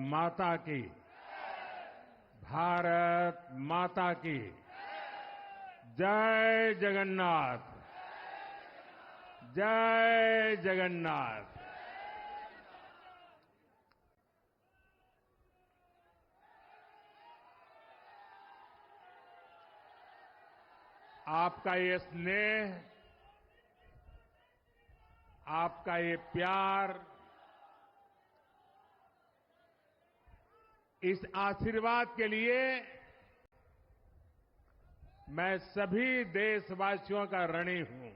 माता की। भारत माता की। जय जगन्नाथ। जय जगन्नाथ। आपका ये स्नेह, आपका ये प्यार, इस आशीर्वाद के लिए मैं सभी देशवासियों का ऋणी हूं।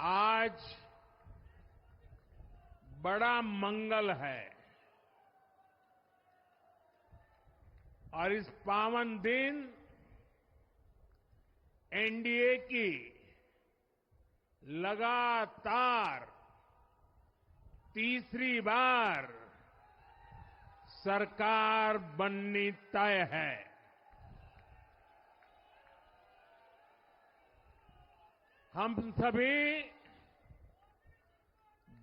आज बड़ा मंगल है और इस पावन दिन एनडीए की लगातार तीसरी बार सरकार बननी तय है। हम सभी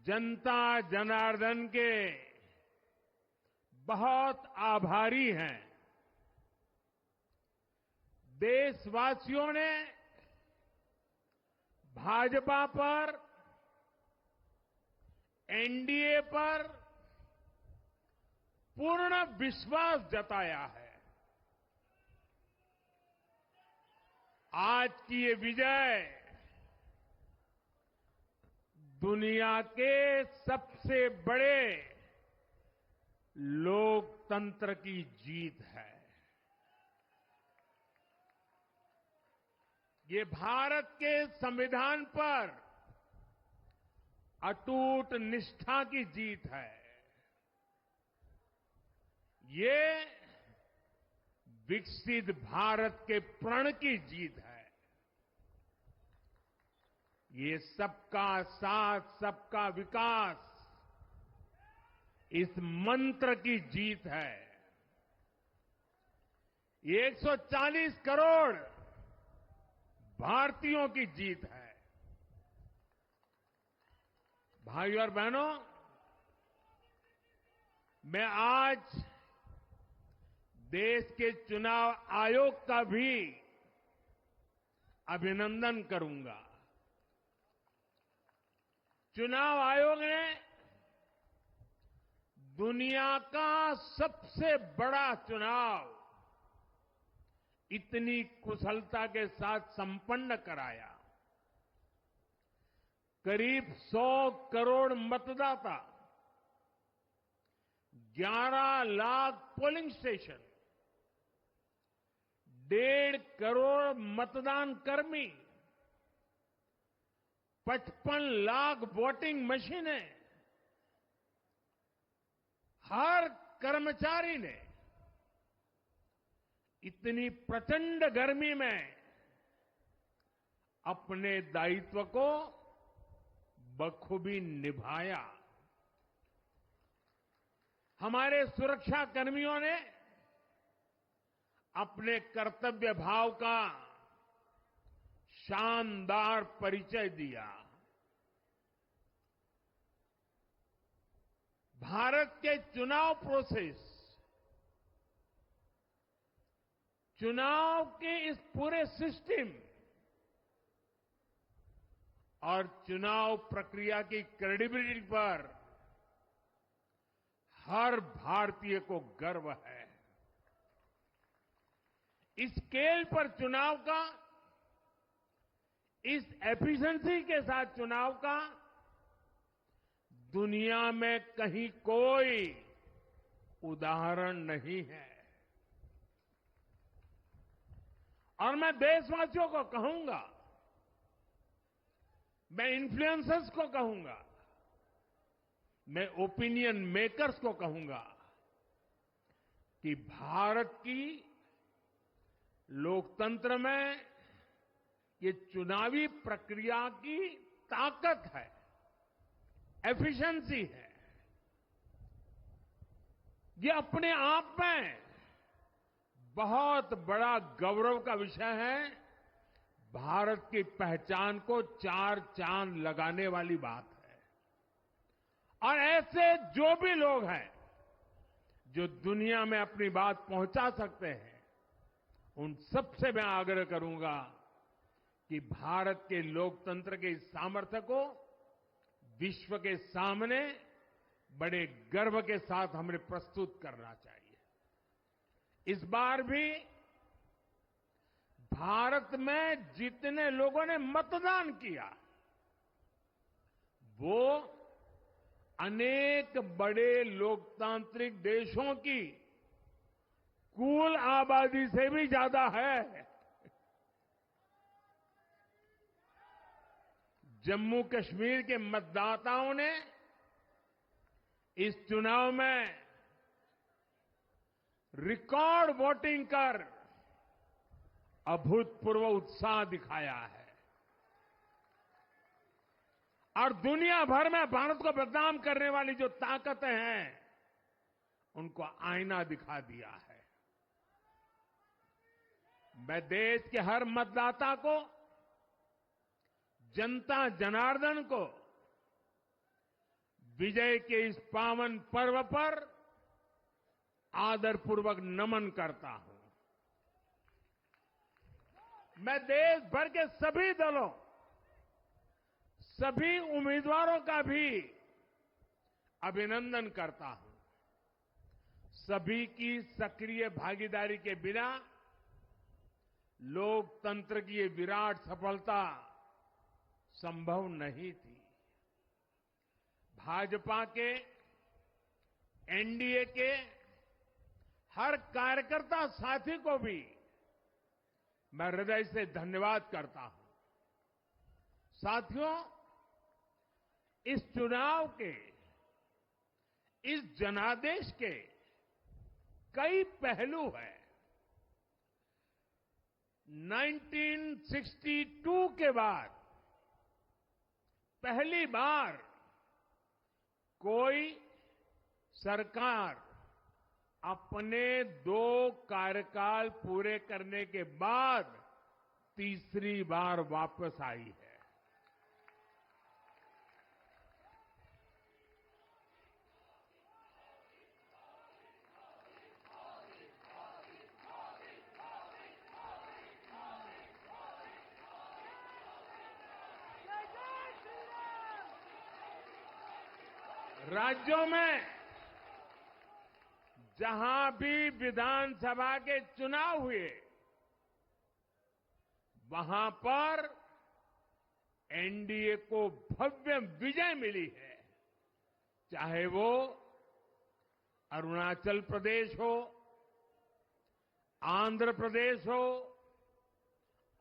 जनता जनार्दन के बहुत आभारी हैं। देशवासियों ने भाजपा पर, एनडीए पर पूर्ण विश्वास जताया है। आज की ये विजय दुनिया के सबसे बड़े लोकतंत्र की जीत है। ये भारत के संविधान पर अटूट निष्ठा की जीत है। ये विकसित भारत के प्रण की जीत है। ये सबका साथ, सबका विकास, इस मंत्र की जीत है। ये 140 करोड़ भारतीयों की जीत है। भाइयों और बहनों, मैं आज देश के चुनाव आयोग का भी अभिनंदन करूंगा। चुनाव आयोग ने दुनिया का सबसे बड़ा चुनाव इतनी कुशलता के साथ संपन्न कराया। करीब 100 करोड़ मतदाता, 11 लाख पोलिंग स्टेशन, 1.5 करोड़ मतदान कर्मी, 55 लाख वोटिंग मशीनें, हर कर्मचारी ने इतनी प्रचंड गर्मी में अपने दायित्व को बखूबी निभाया। हमारे सुरक्षा कर्मियों ने अपने कर्तव्य भाव का शानदार परिचय दिया। भारत के चुनाव प्रोसेस, चुनाव के इस पूरे सिस्टम और चुनाव प्रक्रिया की क्रेडिबिलिटी पर हर भारतीय को गर्व है। इस स्केल पर चुनाव का, इस एफिशिएंसी के साथ चुनाव का दुनिया में कहीं कोई उदाहरण नहीं है। और मैं देशवासियों को कहूंगा, मैं इन्फ्लुएंसर्स को कहूंगा, मैं ओपिनियन मेकर्स को कहूंगा कि भारत की लोकतंत्र में ये चुनावी प्रक्रिया की ताकत है, एफिशिएंसी है। ये अपने आप में बहुत बड़ा गौरव का विषय है। भारत की पहचान को 4 चांद लगाने वाली बात है। ऐसे जो भी लोग हैं जो दुनिया में अपनी बात पहुंचा सकते हैं, उन सबसे मैं आग्रह करूंगा कि भारत के लोकतंत्र के इस सामर्थ्य को विश्व के सामने बड़े गर्व के साथ हमें प्रस्तुत करना चाहिए। इस बार भी भारत में जितने लोगों ने मतदान किया, वो अनेक बड़े लोकतांत्रिक देशों की कुल आबादी से भी ज्यादा है। जम्मू कश्मीर के मतदाताओं ने इस चुनाव में रिकॉर्ड वोटिंग कर अभूतपूर्व उत्साह दिखाया है और दुनिया भर में भारत को बदनाम करने वाली जो ताकतें हैं, उनको आईना दिखा दिया है। मैं देश के हर मतदाता को, जनता जनार्दन को विजय के इस पावन पर्व पर आदरपूर्वक नमन करता हूं। मैं देश भर के सभी दलों, सभी उम्मीदवारों का भी अभिनंदन करता हूं। सभी की सक्रिय भागीदारी के बिना लोकतंत्र की ये विराट सफलता संभव नहीं थी। भाजपा के, एनडीए के हर कार्यकर्ता साथी को भी मैं हृदय से धन्यवाद करता हूं। साथियों, इस चुनाव के, इस जनादेश के कई पहलू हैं। 1962 के बाद पहली बार कोई सरकार अपने 2 कार्यकाल पूरे करने के बाद तीसरी बार वापस आई है। राज्यों में जहां भी विधानसभा के चुनाव हुए, वहां पर एनडीए को भव्य विजय मिली है। चाहे वो अरुणाचल प्रदेश हो, आंध्र प्रदेश हो,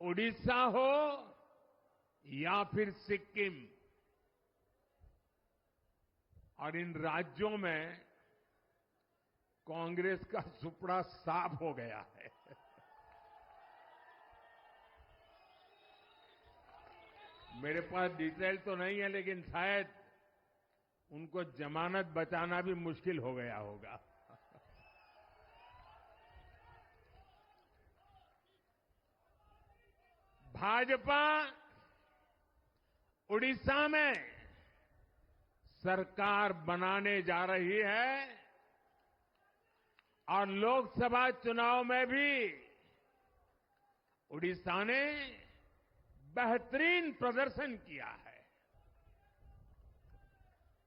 उड़ीसा हो या फिर सिक्किम। और इन राज्यों में कांग्रेस का सुपड़ा साफ हो गया है। मेरे पास डिटेल तो नहीं है, लेकिन शायद उनको जमानत बचाना भी मुश्किल हो गया होगा। भाजपा उड़ीसा में सरकार बनाने जा रही है और लोकसभा चुनाव में भी उड़ीसा ने बेहतरीन प्रदर्शन किया है।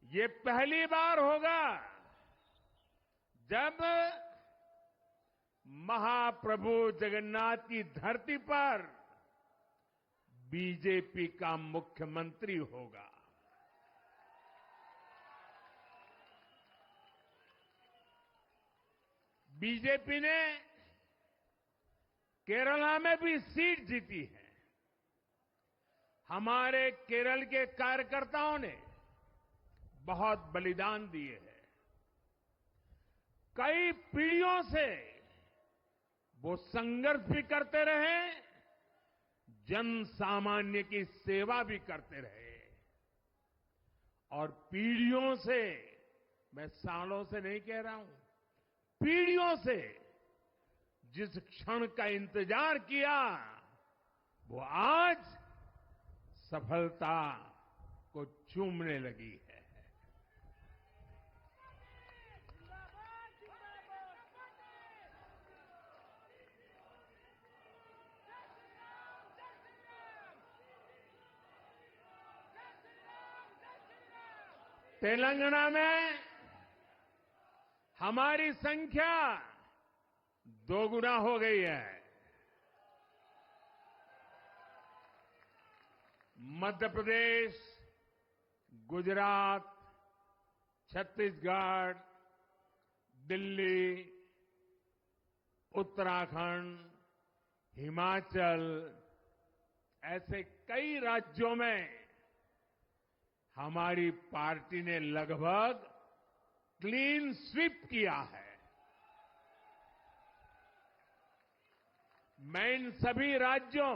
ये पहली बार होगा जब महाप्रभु जगन्नाथ की धरती पर बीजेपी का मुख्यमंत्री होगा। बीजेपी ने केरला में भी सीट जीती है। हमारे केरल के कार्यकर्ताओं ने बहुत बलिदान दिए हैं। कई पीढ़ियों से वो संघर्ष भी करते रहे, जन सामान्य की सेवा भी करते रहे और पीढ़ियों से, मैं सालों से नहीं कह रहा हूं, पीढ़ियों से जिस क्षण का इंतजार किया, वो आज सफलता को चूमने लगी है। तेलंगाना में हमारी संख्या दोगुना हो गई है। मध्य प्रदेश, गुजरात, छत्तीसगढ़, दिल्ली, उत्तराखंड, हिमाचल ऐसे कई राज्यों में हमारी पार्टी ने लगभग क्लीन स्वीप किया है। मैं इन सभी राज्यों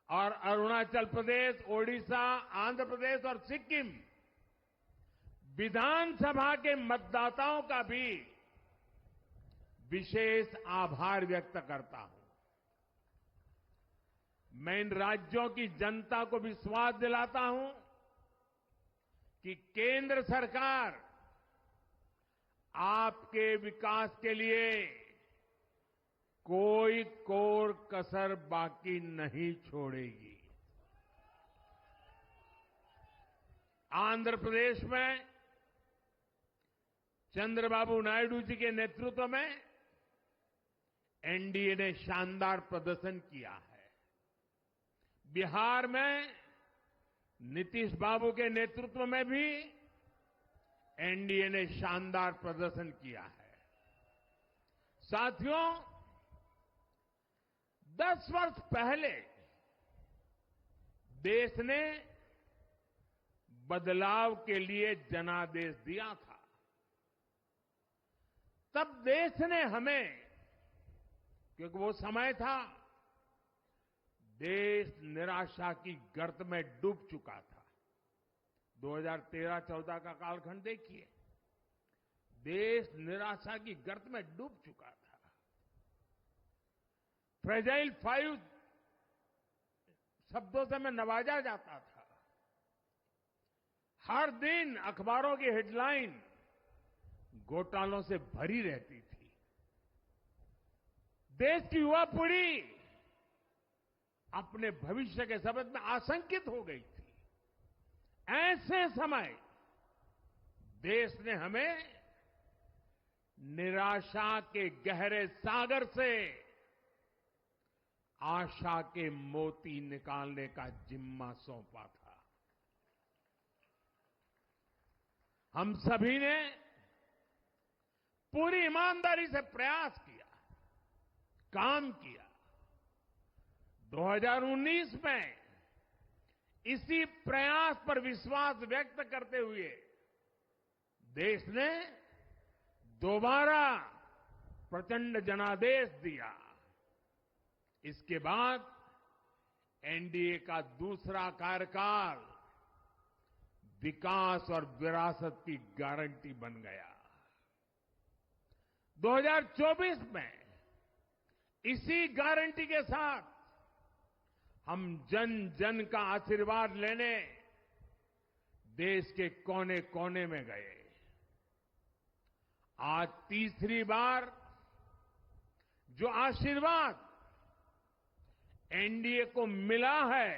और अरुणाचल प्रदेश, ओडिशा, आंध्र प्रदेश और सिक्किम विधानसभा के मतदाताओं का भी विशेष आभार व्यक्त करता हूं। मैं इन राज्यों की जनता को विश्वास दिलाता हूं कि केंद्र सरकार आपके विकास के लिए कोई कोर कसर बाकी नहीं छोड़ेगी। आंध्र प्रदेश में चंद्रबाबू नायडू जी के नेतृत्व में एनडीए ने शानदार प्रदर्शन किया है। बिहार में नीतीश बाबू के नेतृत्व में भी एनडीए ने शानदार प्रदर्शन किया है। साथियों, 10 वर्ष पहले देश ने बदलाव के लिए जनादेश दिया था। तब देश ने हमें, क्योंकि वो समय था देश निराशा की गर्त में डूब चुका था। 2013-14 का कालखंड देखिए, देश निराशा की गर्त में डूब चुका था। फ्रेजाइल 5 शब्दों से मैं नवाजा जाता था। हर दिन अखबारों की हेडलाइन घोटालों से भरी रहती थी। देश की युवा पीढ़ी अपने भविष्य के संबंध में आशंकित हो गई थी। ऐसे समय देश ने हमें निराशा के गहरे सागर से आशा के मोती निकालने का जिम्मा सौंपा था। हम सभी ने पूरी ईमानदारी से प्रयास किया, काम किया। 2019 में इसी प्रयास पर विश्वास व्यक्त करते हुए देश ने दोबारा प्रचंड जनादेश दिया। इसके बाद एनडीए का दूसरा कार्यकाल विकास और विरासत की गारंटी बन गया। 2024 में इसी गारंटी के साथ हम जन जन का आशीर्वाद लेने देश के कोने कोने में गए। आज तीसरी बार जो आशीर्वाद एनडीए को मिला है,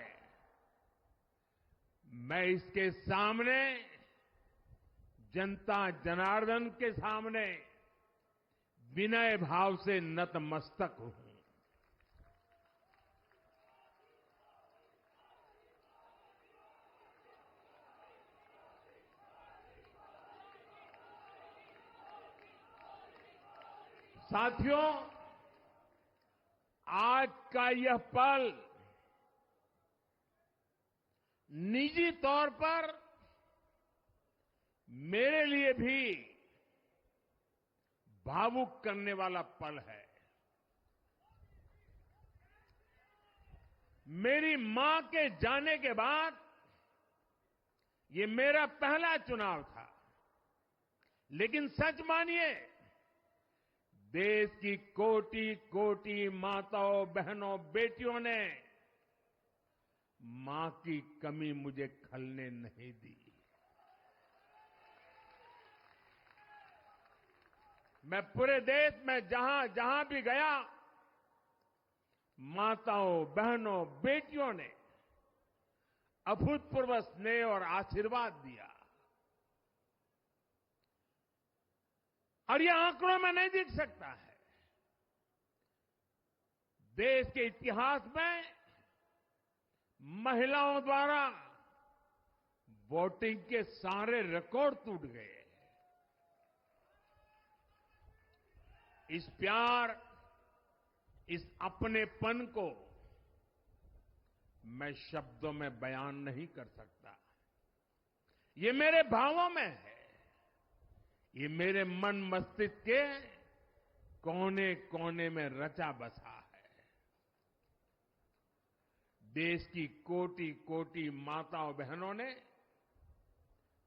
मैं इसके सामने, जनता जनार्दन के सामने विनय भाव से नतमस्तक हूं। साथियों, आज का यह पल निजी तौर पर मेरे लिए भी भावुक करने वाला पल है। मेरी मां के जाने के बाद ये मेरा पहला चुनाव था। लेकिन सच मानिए, देश की कोटि कोटि माताओं, बहनों, बेटियों ने मां की कमी मुझे खलने नहीं दी। मैं पूरे देश में जहां जहां भी गया, माताओं, बहनों, बेटियों ने अभूतपूर्व स्नेह और आशीर्वाद दिया। और ये आंकड़ों में नहीं दिख सकता है। देश के इतिहास में महिलाओं द्वारा वोटिंग के सारे रिकॉर्ड टूट गए। इस प्यार, इस अपनेपन को मैं शब्दों में बयान नहीं कर सकता। ये मेरे भावों में है, ये मेरे मन मस्तिष्क के कोने कोने में रचा बसा है। देश की कोटि कोटि माताओं बहनों ने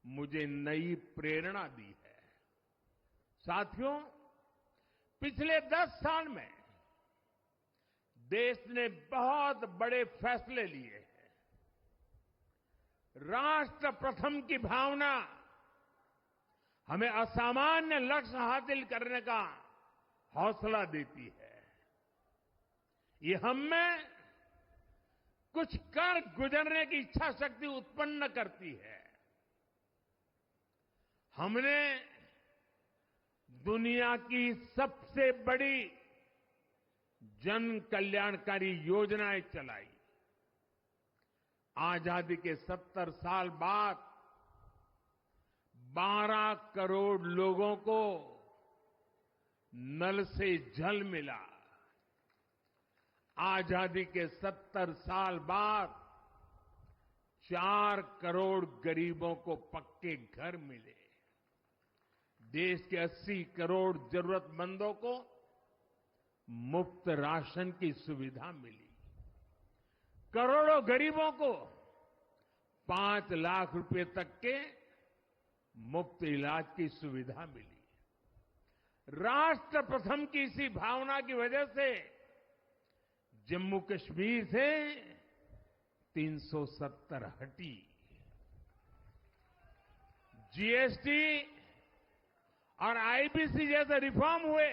मुझे नई प्रेरणा दी है। साथियों, पिछले 10 साल में देश ने बहुत बड़े फैसले लिए हैं। राष्ट्र प्रथम की भावना हमें असामान्य लक्ष्य हासिल करने का हौसला देती है। ये हम में कुछ कर गुजरने की इच्छा शक्ति उत्पन्न करती है। हमने दुनिया की सबसे बड़ी जन कल्याणकारी योजनाएं चलाई। आजादी के 70 साल बाद 12 करोड़ लोगों को नल से जल मिला। आजादी के 70 साल बाद 4 करोड़ गरीबों को पक्के घर मिले। देश के 80 करोड़ जरूरतमंदों को मुफ्त राशन की सुविधा मिली। करोड़ों गरीबों को 5 लाख रुपए तक के मुफ्त इलाज की सुविधा मिली। राष्ट्र प्रथम की इसी भावना की वजह से जम्मू कश्मीर से 370 हटी। जीएसटी और आईबीसी जैसे रिफॉर्म हुए,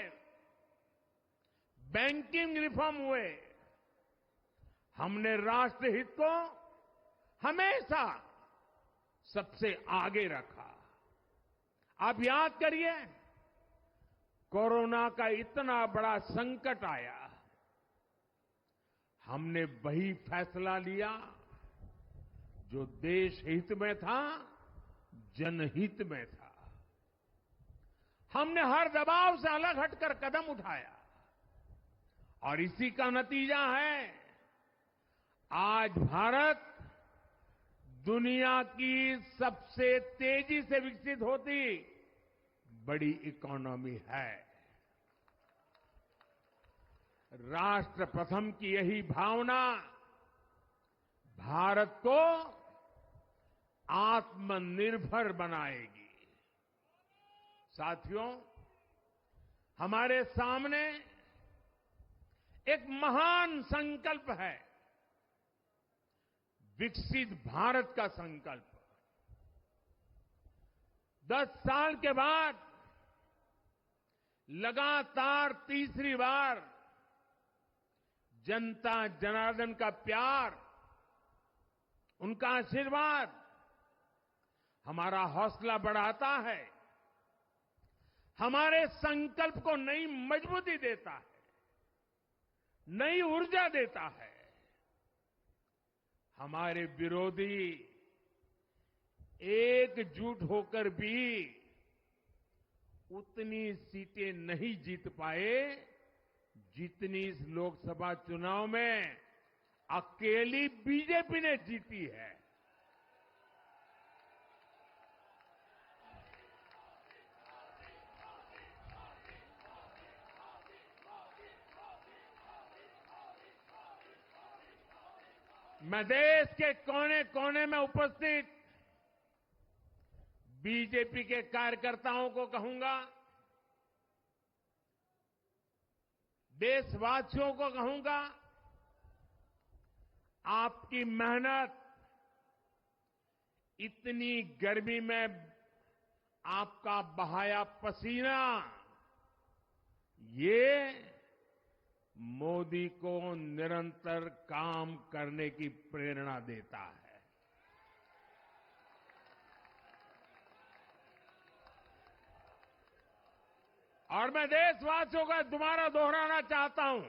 बैंकिंग रिफॉर्म हुए। हमने राष्ट्रहित को हमेशा सबसे आगे रखा। आप याद करिए, कोरोना का इतना बड़ा संकट आया, हमने वही फैसला लिया जो देश हित में था, जनहित में था। हमने हर दबाव से अलग हटकर कदम उठाया और इसी का नतीजा है आज भारत दुनिया की सबसे तेजी से विकसित होती बड़ी इकोनॉमी है। राष्ट्र प्रथम की यही भावना भारत को आत्मनिर्भर बनाएगी। साथियों, हमारे सामने एक महान संकल्प है, विकसित भारत का संकल्प। 10 साल के बाद लगातार तीसरी बार जनता जनार्दन का प्यार, उनका आशीर्वाद हमारा हौसला बढ़ाता है, हमारे संकल्प को नई मजबूती देता है, नई ऊर्जा देता है। हमारे विरोधी एकजुट होकर भी उतनी सीटें नहीं जीत पाए जितनी इस लोकसभा चुनाव में अकेली बीजेपी ने जीती है। मैं देश के कोने कोने में उपस्थित बीजेपी के कार्यकर्ताओं को कहूंगा, देशवासियों को कहूंगा, आपकी मेहनत, इतनी गर्मी में आपका बहाया पसीना, ये मोदी को निरंतर काम करने की प्रेरणा देता है। और मैं देशवासियों का दोबारा दोहराना चाहता हूं,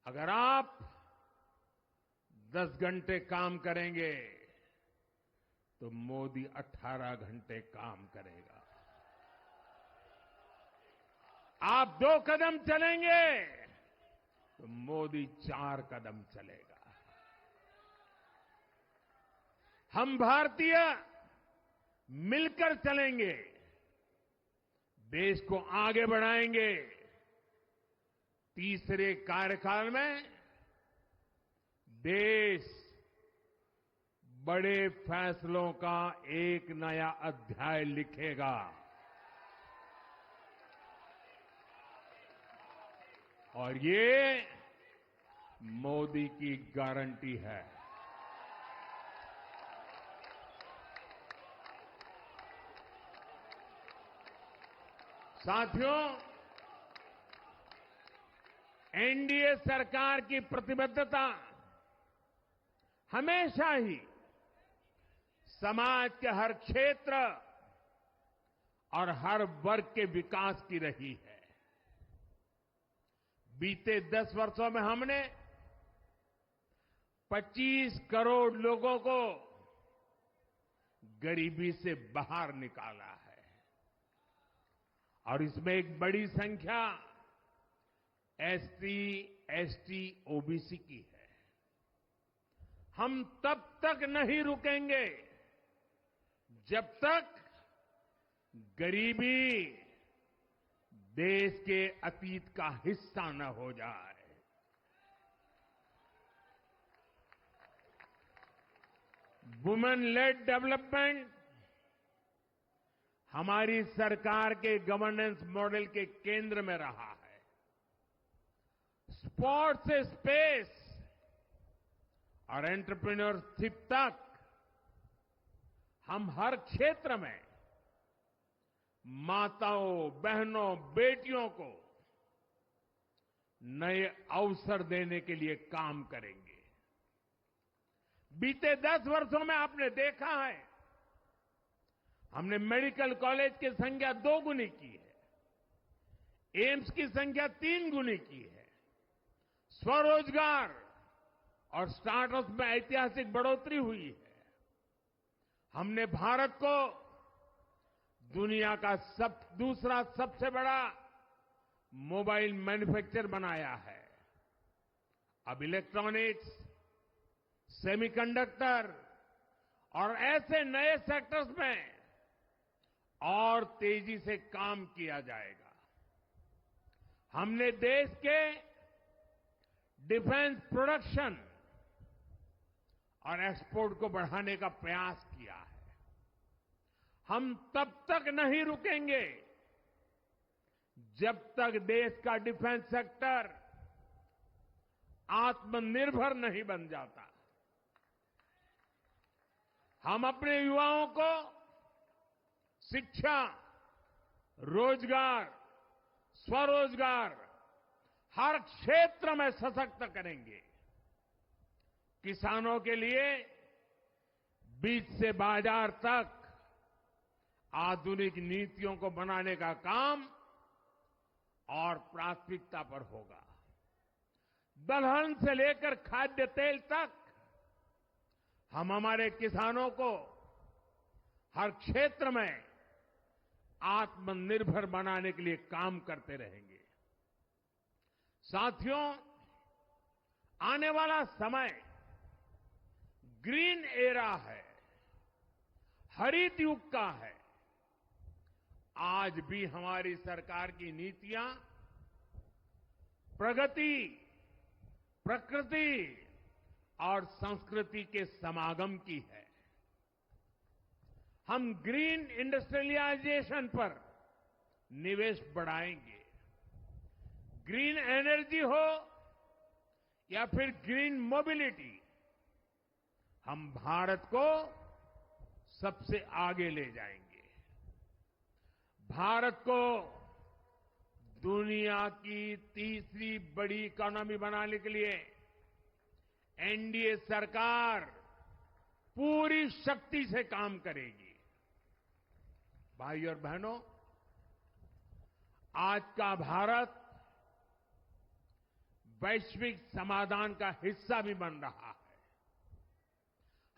अगर आप 10 घंटे काम करेंगे तो मोदी 18 घंटे काम करेगा। आप 2 कदम चलेंगे तो मोदी 4 कदम चलेगा। हम भारतीय मिलकर चलेंगे, देश को आगे बढ़ाएंगे। तीसरे कार्यकाल में देश बड़े फैसलों का एक नया अध्याय लिखेगा और ये मोदी की गारंटी है। साथियों, एनडीए सरकार की प्रतिबद्धता हमेशा ही समाज के हर क्षेत्र और हर वर्ग के विकास की रही है। बीते 10 वर्षों में हमने 25 करोड़ लोगों को गरीबी से बाहर निकाला है और इसमें एक बड़ी संख्या एसटी, एसटी, ओबीसी की है। हम तब तक नहीं रुकेंगे जब तक गरीबी देश के अतीत का हिस्सा न हो जाए। वुमेन लेड डेवलपमेंट हमारी सरकार के गवर्नेंस मॉडल के केंद्र में रहा है। स्पोर्ट्स से स्पेस और एंटरप्रेन्योरशिप तक हम हर क्षेत्र में माताओं, बहनों, बेटियों को नए अवसर देने के लिए काम करेंगे। बीते 10 वर्षों में आपने देखा है, हमने मेडिकल कॉलेज की संख्या 2 गुनी की है, एम्स की संख्या 3 गुनी की है, स्वरोजगार और स्टार्टअप में ऐतिहासिक बढ़ोतरी हुई है। हमने भारत को दुनिया का दूसरा सबसे बड़ा मोबाइल मैन्युफैक्चर बनाया है। अब इलेक्ट्रॉनिक्स, सेमीकंडक्टर और ऐसे नए सेक्टर्स में और तेजी से काम किया जाएगा। हमने देश के डिफेंस प्रोडक्शन और एक्सपोर्ट को बढ़ाने का प्रयास किया है। हम तब तक नहीं रुकेंगे जब तक देश का डिफेंस सेक्टर आत्मनिर्भर नहीं बन जाता। हम अपने युवाओं को शिक्षा, रोजगार, स्वरोजगार हर क्षेत्र में सशक्त करेंगे। किसानों के लिए बीज से बाजार तक आधुनिक नीतियों को बनाने का काम और प्राथमिकता पर होगा। दलहन से लेकर खाद्य तेल तक हम हमारे किसानों को हर क्षेत्र में आत्मनिर्भर बनाने के लिए काम करते रहेंगे। साथियों, आने वाला समय ग्रीन एरा है, हरित युग का है। आज भी हमारी सरकार की नीतियां प्रगति, प्रकृति और संस्कृति के समागम की है। हम ग्रीन इंडस्ट्रियलाइजेशन पर निवेश बढ़ाएंगे। ग्रीन एनर्जी हो या फिर ग्रीन मोबिलिटी, हम भारत को सबसे आगे ले जाएंगे। भारत को दुनिया की तीसरी बड़ी इकोनॉमी बनाने के लिए एनडीए सरकार पूरी शक्ति से काम करेगी। भाई और बहनों, आज का भारत वैश्विक समाधान का हिस्सा भी बन रहा है।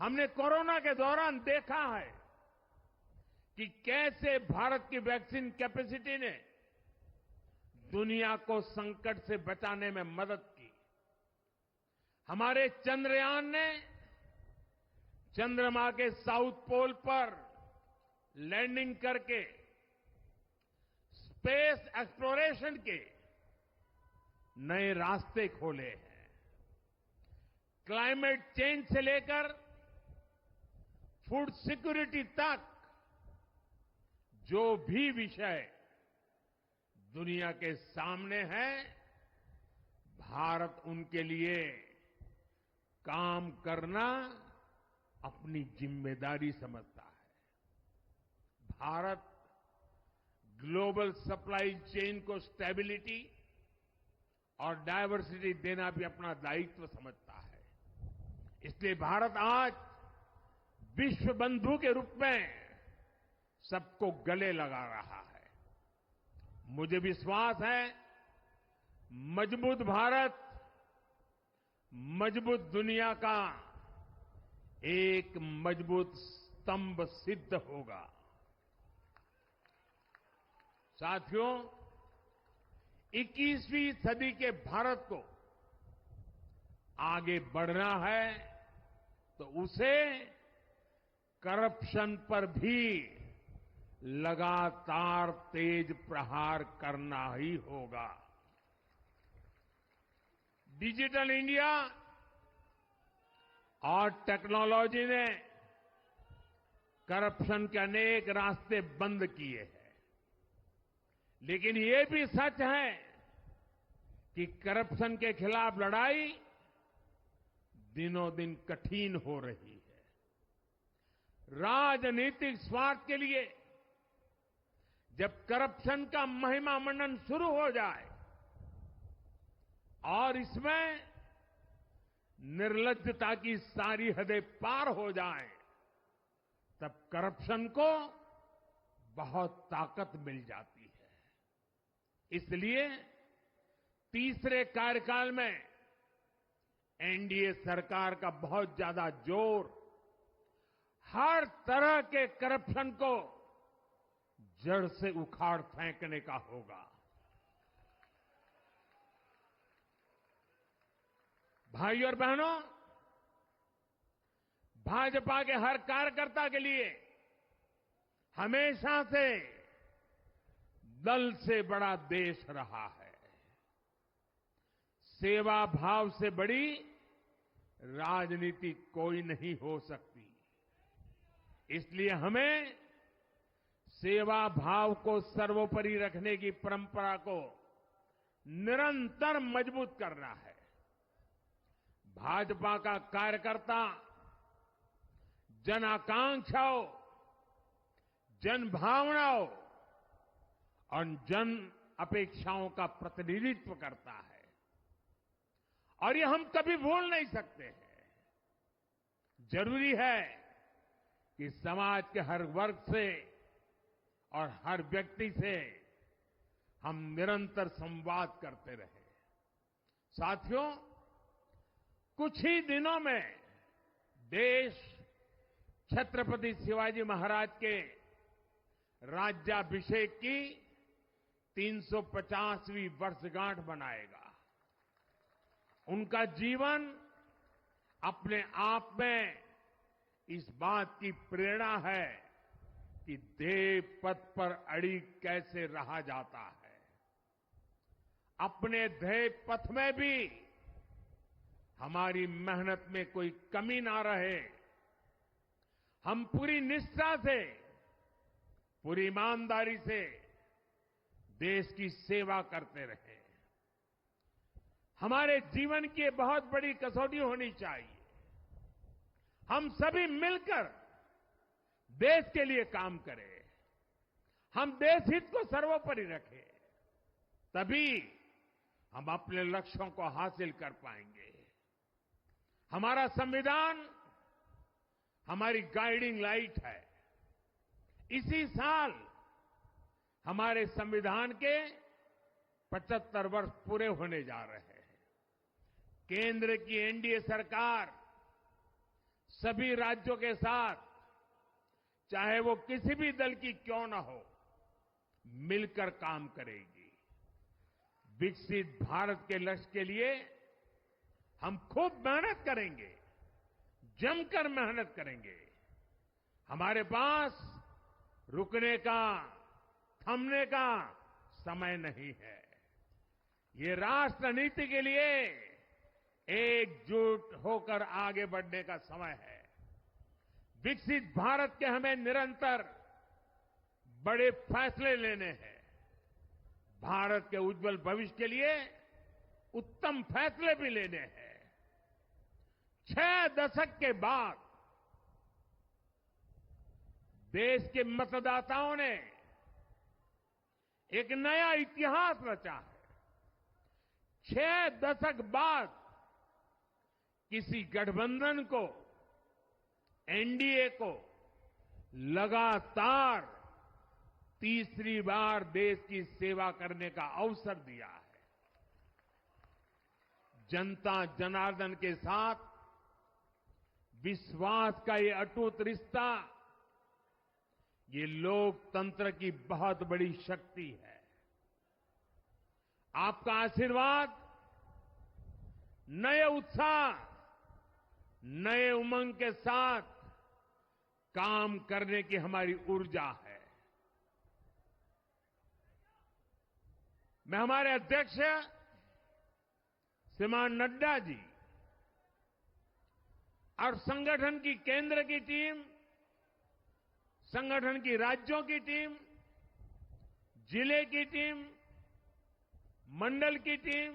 हमने कोरोना के दौरान देखा है कि कैसे भारत की वैक्सीन कैपेसिटी ने दुनिया को संकट से बचाने में मदद की। हमारे चंद्रयान ने चंद्रमा के साउथ पोल पर लैंडिंग करके स्पेस एक्सप्लोरेशन के नए रास्ते खोले हैं। क्लाइमेट चेंज से लेकर फूड सिक्योरिटी तक जो भी विषय दुनिया के सामने है, भारत उनके लिए काम करना अपनी जिम्मेदारी समझता है। भारत ग्लोबल सप्लाई चेन को स्टेबिलिटी और डायवर्सिटी देना भी अपना दायित्व समझता है। इसलिए भारत आज विश्व बंधु के रूप में सबको गले लगा रहा है। मुझे विश्वास है मजबूत भारत मजबूत दुनिया का एक मजबूत स्तंभ सिद्ध होगा। साथियों, 21वीं सदी के भारत को आगे बढ़ना है तो उसे करप्शन पर भी लगातार तेज प्रहार करना ही होगा। डिजिटल इंडिया और टेक्नोलॉजी ने करप्शन के अनेक रास्ते बंद किए हैं, लेकिन ये भी सच है कि करप्शन के खिलाफ लड़ाई दिनों दिन कठिन हो रही है। राजनीतिक स्वार्थ के लिए जब करप्शन का महिमा मंडन शुरू हो जाए और इसमें निर्लज्जता की सारी हदें पार हो जाए, तब करप्शन को बहुत ताकत मिल जाती है। इसलिए तीसरे कार्यकाल में एनडीए सरकार का बहुत ज्यादा जोर हर तरह के करप्शन को जड़ से उखाड़ फेंकने का होगा। भाइयों और बहनों, भाजपा के हर कार्यकर्ता के लिए हमेशा से दल से बड़ा देश रहा है। सेवा भाव से बड़ी राजनीति कोई नहीं हो सकती। इसलिए हमें सेवा भाव को सर्वोपरि रखने की परंपरा को निरंतर मजबूत करना है। भाजपा का कार्यकर्ता जन आकांक्षाओं, जन भावनाओं और जन अपेक्षाओं का प्रतिनिधित्व करता है और ये हम कभी भूल नहीं सकते हैं। जरूरी है कि समाज के हर वर्ग से और हर व्यक्ति से हम निरंतर संवाद करते रहें। साथियों, कुछ ही दिनों में देश छत्रपति शिवाजी महाराज के राज्याभिषेक की 350वीं वर्षगांठ मनाएगा। उनका जीवन अपने आप में इस बात की प्रेरणा है कि ध्येय पथ पर अड़ी कैसे रहा जाता है। अपने ध्येय पथ में भी हमारी मेहनत में कोई कमी ना रहे। हम पूरी निष्ठा से, पूरी ईमानदारी से देश की सेवा करते रहे। हमारे जीवन की बहुत बड़ी कसौटी होनी चाहिए। हम सभी मिलकर देश के लिए काम करें, हम देश हित को सर्वोपरि रखें, तभी हम अपने लक्ष्यों को हासिल कर पाएंगे। हमारा संविधान हमारी गाइडिंग लाइट है। इसी साल हमारे संविधान के 75 वर्ष पूरे होने जा रहे हैं। केंद्र की एनडीए सरकार सभी राज्यों के साथ, चाहे वो किसी भी दल की क्यों न हो, मिलकर काम करेगी। विकसित भारत के लक्ष्य के लिए हम खूब मेहनत करेंगे, जमकर मेहनत करेंगे। हमारे पास रुकने का, थमने का समय नहीं है। ये राष्ट्र नीति के लिए एकजुट होकर आगे बढ़ने का समय है। विकसित भारत के हमें निरंतर बड़े फैसले लेने हैं। भारत के उज्जवल भविष्य के लिए उत्तम फैसले भी लेने हैं। 6 दशक के बाद देश के मतदाताओं ने एक नया इतिहास रचा है। 6 दशक बाद किसी गठबंधन को, एनडीए को लगातार तीसरी बार देश की सेवा करने का अवसर दिया है। जनता जनार्दन के साथ विश्वास का ये अटूट रिश्ता, ये लोकतंत्र की बहुत बड़ी शक्ति है। आपका आशीर्वाद नए उत्साह, नए उमंग के साथ काम करने की हमारी ऊर्जा है। मैं हमारे अध्यक्ष श्रीमान नड्डा जी और संगठन की केंद्र की टीम, संगठन की राज्यों की टीम, जिले की टीम, मंडल की टीम,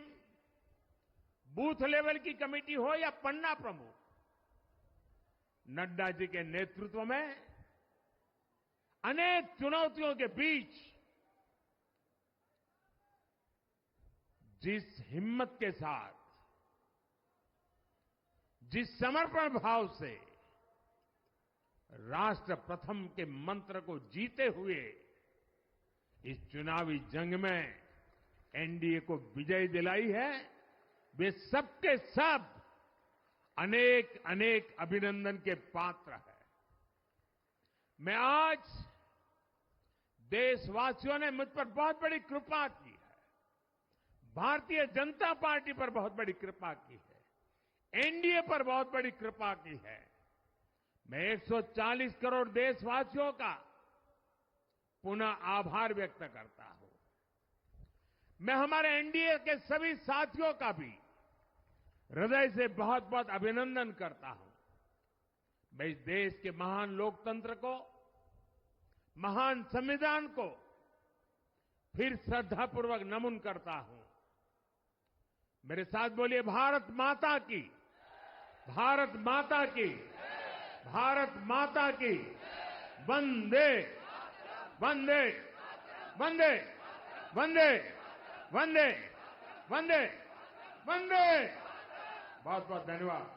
बूथ लेवल की कमेटी हो या पन्ना प्रमुख, नड्डा जी के नेतृत्व में अनेक चुनौतियों के बीच जिस हिम्मत के साथ, जिस समर्पण भाव से राष्ट्र प्रथम के मंत्र को जीते हुए इस चुनावी जंग में एनडीए को विजय दिलाई है, वे सबके सब अनेक अनेक अभिनंदन के पात्र हैं। मैं आज देशवासियों ने मुझ पर बहुत बड़ी कृपा की है, भारतीय जनता पार्टी पर बहुत बड़ी कृपा की है, एनडीए पर बहुत बड़ी कृपा की है। मैं 140 करोड़ देशवासियों का पुनः आभार व्यक्त करता हूं। मैं हमारे एनडीए के सभी साथियों का भी हृदय से बहुत बहुत अभिनंदन करता हूं। मैं इस देश के महान लोकतंत्र को, महान संविधान को फिर श्रद्धापूर्वक नमन करता हूं। मेरे साथ बोलिए, भारत माता की, भारत माता की, भारत माता की, वंदे वंदे वंदे वंदे वंदे वंदे वंदे। बहुत बहुत धन्यवाद।